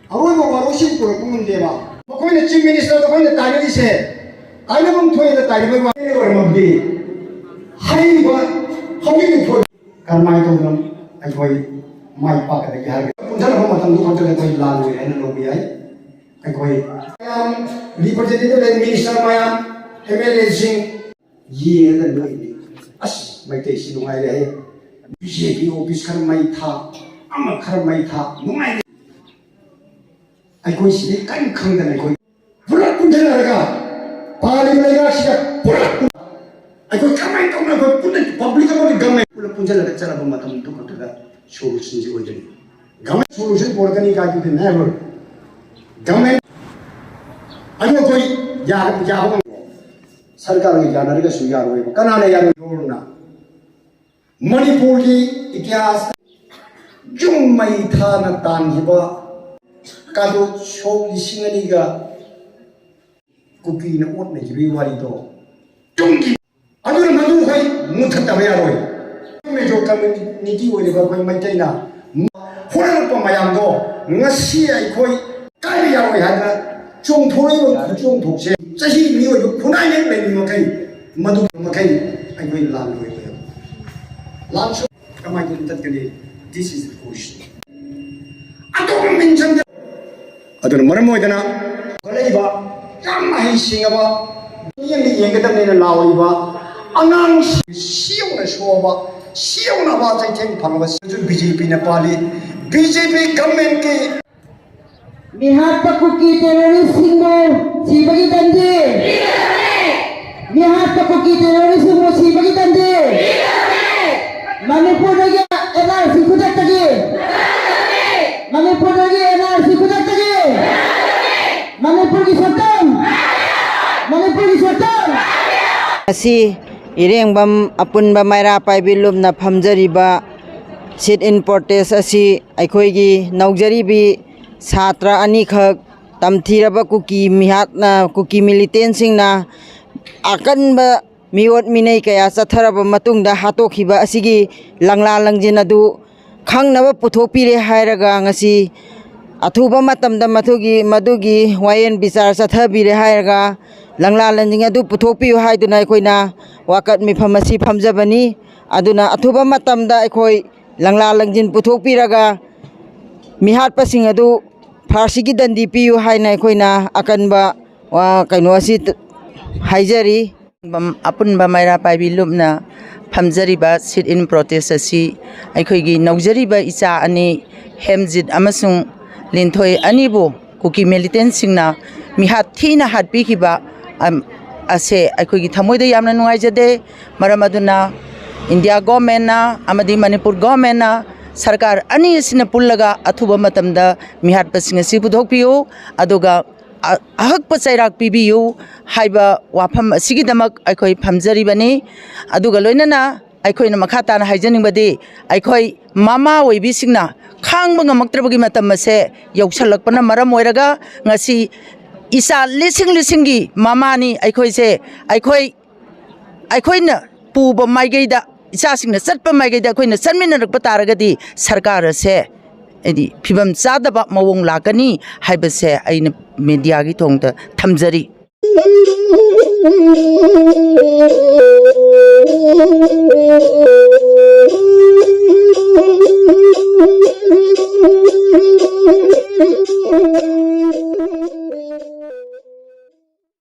아무리 와로시 보고문제봐. 거기는 집 미니스터도 거기는 딸이세. 아이는 통해서 딸이면 뭐지? 하이와 허기는 보. karmaitung ai koi mai pa ka de har punjal ho matam du kontel koi lalu en lo bi ai koi representative and minister maya MLA sing ye da lo ni as mai te si lungai le BJP office kar mai tha am khar mai tha lungai ai koi si kan khang da ai koi pura punjal ga pali mai ga si pura ai koi kamai tong na koi pun public ko ni gamai pura punjal ga chara ba matam du ko da solution ji oi gamai solution por ka ni ka ki never gamai ayo koi ya ba सरकार की जानकारी का सुझाव हुए कनाने यार जोड़ना मणिपुर की इतिहास जो मई था न तांगिबा का जो शोक लिसिंगनी का कुकी न ओट ने जीवी वाली तो चुंगी अगर मधु कोई मुठ तबया रोई में जो कम्युनिटी होने का कोई मई चाहिए ना होने पर मयाम दो ngasi ai koi kai ya roई है ना चुंग थोड़ी वो चुंग थोक से चही नहीं हो जो खुनाई नहीं लेनी मकई मधु मकई आई कोई लाल हुए लाल शो कमाई के तक के लिए this is the question अतो मेंशन अतो मरम होय दना गलेबा याम माहि सिंगबा यंग यंग तम ने लावइबा अंगांग सियोना शोबा सियोना बा जैथें फमबा बीजेपी ने पाली बीजेपी गवर्नमेंट के Mihak pakuki teroris hingo sibagi tande. Mihak pakuki teroris hingo sibagi tande. Manipur lagi NRC kudat lagi. Manipur lagi NRC kudat lagi. Manipur ki satam. Manipur ki satam. Asi ireng bam apun bamaira pai bilum na phamjari ba sit in protest asi aikoi gi naujari bi Satra ani khak tamthiraba kuki mihatna kuki militant singna akan ba miwot minai kaya satharaba matungda hatokhiba asigi langla langjin adu khangnaba puthokpire hairaga ngasi athuba matamda madugi wayen bichar sathabire hairaga langla langjing adu puthokpiu haiduna koina wakat mi phamasi phamjabani aduna athuba matamda khoi langla langjin puthokpiraga mihat pasing adu farsi ki dandi piu haina koina akanba wa kaino asi haijari apun ba maira pai bilumna phamjari ba sit in protest asi aikhoi gi naujari ba icha ani hemjit amasung linthoi ani bo kuki militant singna mihat thina hatpi khiba ase aikhoi gi thamoi da yamna nuai jade maramaduna india government na amadi manipur government na सरकार अनि सिन पुल्लगा अथुबा मतमदा मिहाट pushing सि पुथोकपियो अदुगा अहक पचैराक पिबियो हाइबा वाफम सिगिदमक अखोय फमजरिबनी अदुगा लोइनना अखोयना मखाताना हाइजनिंगबदि अखोय मामा ओइबिसिंगना खांग ngamaktrebagi matamase yausalakpana maram oiraga ngasi isa lising mamani अखोयसे अखोयना पुबा माइगैदा इचासिंगना चटपा माइगैदा अखोयना चनमिनरकपा तारगदि सरकार से एदि फिबम चादबा मवोंग लाकनी हाइबसे आइना media की थोंगदा थमजरी